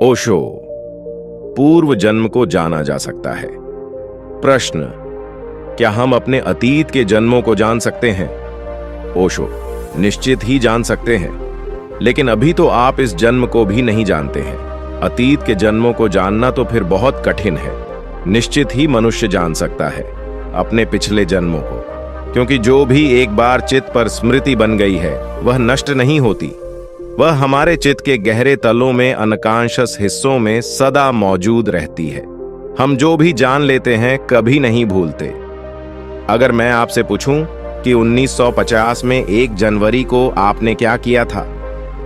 ओशो, पूर्व जन्म को जाना जा सकता है। प्रश्न, क्या हम अपने अतीत के जन्मों को जान सकते हैं? ओशो, निश्चित ही जान सकते हैं, लेकिन अभी तो आप इस जन्म को भी नहीं जानते हैं। अतीत के जन्मों को जानना तो फिर बहुत कठिन है। निश्चित ही मनुष्य जान सकता है अपने पिछले जन्मों को, क्योंकि जो भी एक बार चित्त पर स्मृति बन गई है वह नष्ट नहीं होती। वह हमारे चित्त के गहरे तलों में अनकॉन्शियस हिस्सों में सदा मौजूद रहती है। हम जो भी जान लेते हैं कभी नहीं भूलते। अगर मैं आपसे पूछूं कि 1950 में 1 जनवरी को आपने क्या किया था,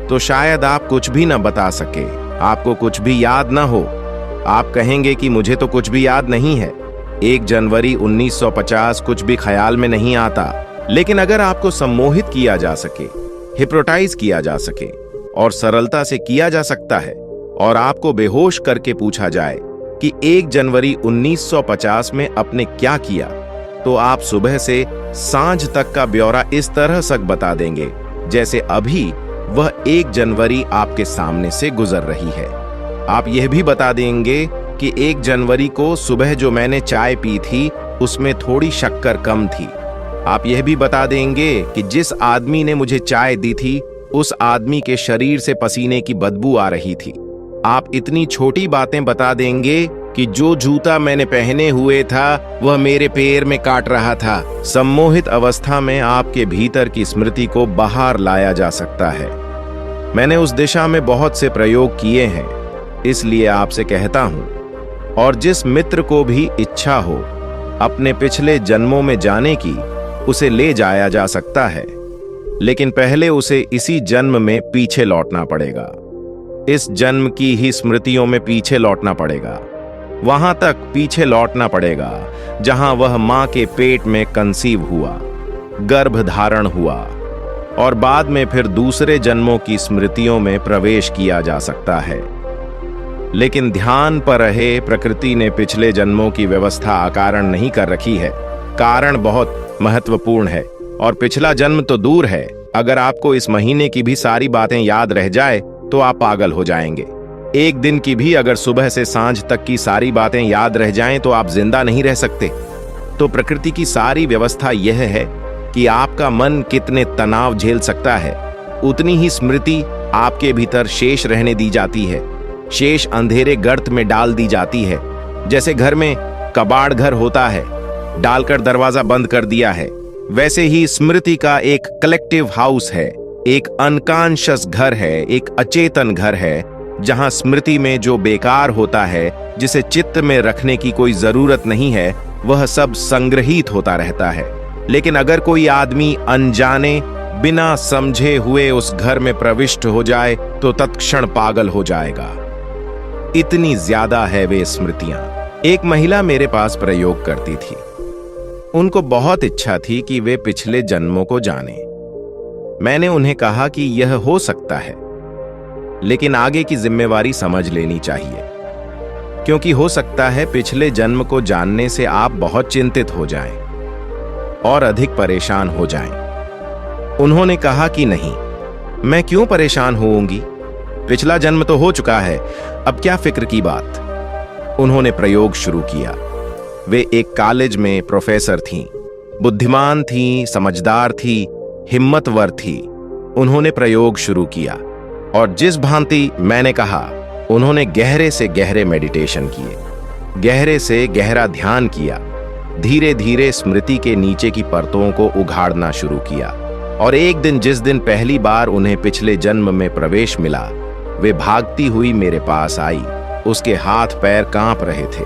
तो शायद आप कुछ भी न बता सके, आपको कुछ भी याद न हो। आप कहेंगे कि मुझे तो कुछ भी याद नहीं है, 1 जनवरी 1950 कुछ भी ख्याल में नहीं आता। लेकिन अगर आपको सम्मोहित किया जा सके, हिप्नोटाइज किया जा सके और सरलता से किया जा सकता है, और आपको बेहोश करके पूछा जाए कि 1 जनवरी 1950 में आपने क्या किया, तो आप सुबह से सांझ तक का ब्यौरा इस तरह सक बता देंगे जैसे अभी वह 1 जनवरी आपके सामने से गुजर रही है। आप यह भी बता देंगे कि 1 जनवरी को सुबह जो मैंने चाय पी थी उसमें थोड़ी शक्कर कम थी। आप यह भी बता देंगे कि जिस आदमी ने मुझे चाय दी थी उस आदमी के शरीर से पसीने की बदबू आ रही थी। आप इतनी छोटी बातें बता देंगे कि जो जूता मैंने पहने हुए था वह मेरे पैर में काट रहा था। सम्मोहित अवस्था में आपके भीतर की स्मृति को बाहर लाया जा सकता है। मैंने उस दिशा में बहुत से प्रयोग किए हैं, इसलिए आपसे कहता हूं, और जिस मित्र को भी इच्छा हो अपने पिछले जन्मों में जाने की, उसे ले जाया जा सकता है, लेकिन पहले उसे इसी जन्म में पीछे लौटना पड़ेगा। इस जन्म की ही स्मृतियों में पीछे लौटना पड़ेगा, वहां तक पीछे लौटना पड़ेगा जहां वह मां के पेट में कंसीव हुआ, गर्भ धारण हुआ, और बाद में फिर दूसरे जन्मों की स्मृतियों में प्रवेश किया जा सकता है। लेकिन ध्यान पर रहे, प्रकृति ने पिछले जन्मों की व्यवस्था अकारण नहीं कर रखी है। कारण बहुत महत्वपूर्ण है, और पिछला जन्म तो दूर है। अगर आपको इस महीने की भी सारी बातें याद रह जाए तो आप पागल हो जाएंगे। एक दिन की भी अगर सुबह से सांझ तक की सारी बातें याद रह जाएं तो आप जिंदा नहीं रह सकते। तो प्रकृति की सारी व्यवस्था यह है कि आपका मन कितने तनाव झेल सकता है, उतनी ही स्मृति आपके भीतर शेष रहने दी जाती है, शेष अंधेरे गर्त में डाल दी जाती है। जैसे घर में कबाड़ घर होता है, डालकर दरवाजा बंद कर दिया है, वैसे ही स्मृति का एक कलेक्टिव हाउस है, एक अनकॉन्शियस घर है, एक अचेतन घर है, जहां स्मृति में जो बेकार होता है, जिसे चित्त में रखने की कोई जरूरत नहीं है, वह सब संग्रहित होता रहता है। लेकिन अगर कोई आदमी अनजाने बिना समझे हुए उस घर में प्रविष्ट हो जाए तो तत्क्षण पागल हो जाएगा। इतनी ज्यादा है वे स्मृतियां। एक महिला मेरे पास प्रयोग करती थी। उनको बहुत इच्छा थी कि वे पिछले जन्मों को जाने। मैंने उन्हें कहा कि यह हो सकता है, लेकिन आगे की जिम्मेवारी समझ लेनी चाहिए, क्योंकि हो सकता है पिछले जन्म को जानने से आप बहुत चिंतित हो जाएं और अधिक परेशान हो जाएं। उन्होंने कहा कि नहीं, मैं क्यों परेशान होऊंगी, पिछला जन्म तो हो चुका है, अब क्या फिक्र की बात। उन्होंने प्रयोग शुरू किया। वे एक कॉलेज में प्रोफेसर थीं, बुद्धिमान थीं, समझदार थी, हिम्मतवर थी। उन्होंने प्रयोग शुरू किया, और जिस भांति मैंने कहा, उन्होंने गहरे से गहरे मेडिटेशन किए, गहरे से गहरा ध्यान किया, धीरे धीरे स्मृति के नीचे की परतों को उघाड़ना शुरू किया। और एक दिन, जिस दिन पहली बार उन्हें पिछले जन्म में प्रवेश मिला, वे भागती हुई मेरे पास आई। उसके हाथ पैर कांप रहे थे,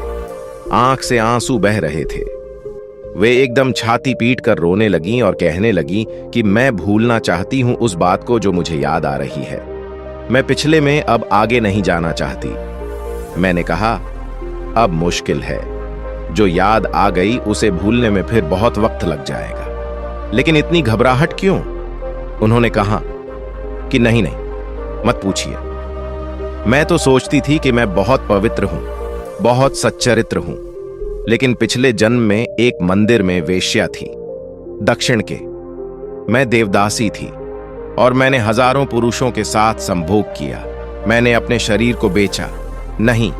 आंख से आंसू बह रहे थे। वे एकदम छाती पीट कर रोने लगी और कहने लगी कि मैं भूलना चाहती हूं उस बात को जो मुझे याद आ रही है। मैं पिछले में अब आगे नहीं जाना चाहती। मैंने कहा, अब मुश्किल है, जो याद आ गई उसे भूलने में फिर बहुत वक्त लग जाएगा। लेकिन इतनी घबराहट क्यों? उन्होंने कहा कि नहीं नहीं, मत पूछिए। मैं तो सोचती थी कि मैं बहुत पवित्र हूं, बहुत सच्चरित्र हूं, लेकिन पिछले जन्म में एक मंदिर में वेश्या थी, दक्षिण के। मैं देवदासी थी और मैंने हजारों पुरुषों के साथ संभोग किया। मैंने अपने शरीर को बेचा नहीं,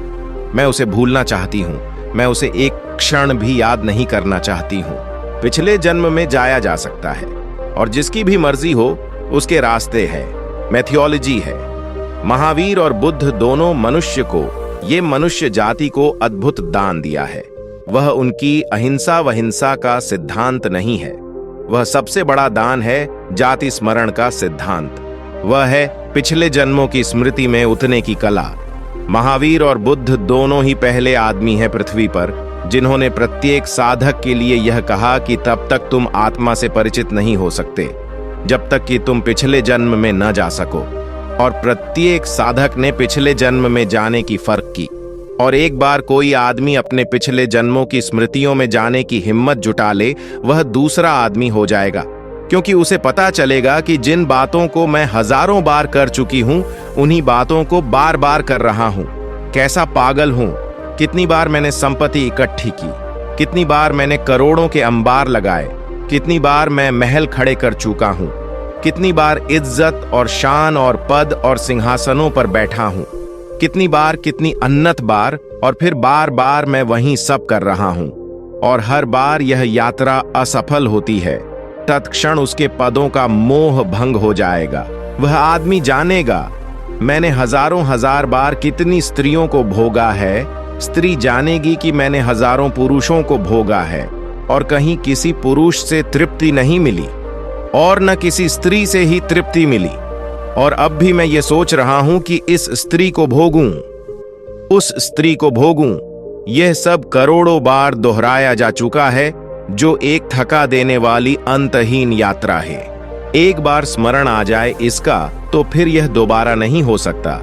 मैं उसे भूलना चाहती हूँ, मैं उसे एक क्षण भी याद नहीं करना चाहती हूँ। पिछले जन्म में जाया जा सकता है और जिसकी भी मर्जी हो उसके रास्ते है, मैथियोलॉजी है। महावीर और बुद्ध दोनों मनुष्य को, ये मनुष्य जाति को अद्भुत दान दिया है। वह उनकी अहिंसा व हिंसा का सिद्धांत नहीं है, वह सबसे बड़ा दान है जाति स्मरण का सिद्धांत। वह है पिछले जन्मों की स्मृति में उतरने की कला। महावीर और बुद्ध दोनों ही पहले आदमी हैं पृथ्वी पर जिन्होंने प्रत्येक साधक के लिए यह कहा कि तब तक तुम आत्मा से परिचित नहीं हो सकते जब तक कि तुम पिछले जन्म में न जा सको। और प्रत्येक साधक ने पिछले जन्म में जाने की फर्क की। और एक बार कोई आदमी अपने पिछले जन्मों की स्मृतियों में जाने की हिम्मत जुटा ले, वह दूसरा आदमी हो जाएगा, क्योंकि उसे पता चलेगा कि जिन बातों को मैं हजारों बार कर चुकी हूं उन्हीं बातों को बार बार कर रहा हूं। कैसा पागल हूं, कितनी बार मैंने संपत्ति इकट्ठी की, कितनी बार मैंने करोड़ों के अंबार लगाए, कितनी बार मैं महल खड़े कर चुका हूं, कितनी बार इज्जत और शान और पद और सिंहासनों पर बैठा हूं, कितनी बार, कितनी अनंत बार, और फिर बार बार मैं वही सब कर रहा हूं। और हर बार यह यात्रा असफल होती है। तत्क्षण उसके पदों का मोह भंग हो जाएगा। वह आदमी जानेगा मैंने हजारों हजार बार कितनी स्त्रियों को भोगा है। स्त्री जानेगी कि मैंने हजारों पुरुषों को भोगा है और कहीं किसी पुरुष से तृप्ति नहीं मिली और न किसी स्त्री से ही तृप्ति मिली। और अब भी मैं ये सोच रहा हूं कि इस स्त्री को भोगूं, उस स्त्री को भोगूं। यह सब करोड़ों बार दोहराया जा चुका है, जो एक थका देने वाली अंतहीन यात्रा है। एक बार स्मरण आ जाए इसका तो फिर यह दोबारा नहीं हो सकता,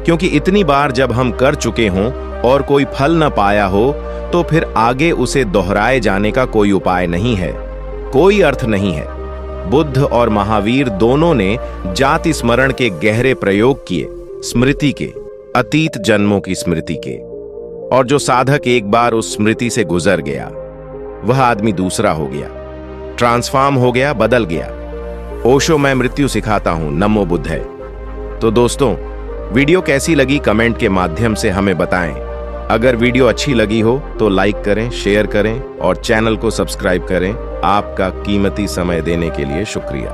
क्योंकि इतनी बार जब हम कर चुके हों और कोई फल न पाया हो तो फिर आगे उसे दोहराए जाने का कोई उपाय नहीं है, कोई अर्थ नहीं है। बुद्ध और महावीर दोनों ने जाति स्मरण के गहरे प्रयोग किए, स्मृति के, अतीत जन्मों की स्मृति के। और जो साधक एक बार उस स्मृति से गुजर गया वह आदमी दूसरा हो गया, ट्रांसफॉर्म हो गया, बदल गया। ओशो मैं मृत्यु सिखाता हूं, नमो बुद्ध है। तो दोस्तों, वीडियो कैसी लगी कमेंट के माध्यम से हमें बताएं। अगर वीडियो अच्छी लगी हो तो लाइक करें, शेयर करें और चैनल को सब्सक्राइब करें। आपका कीमती समय देने के लिए शुक्रिया।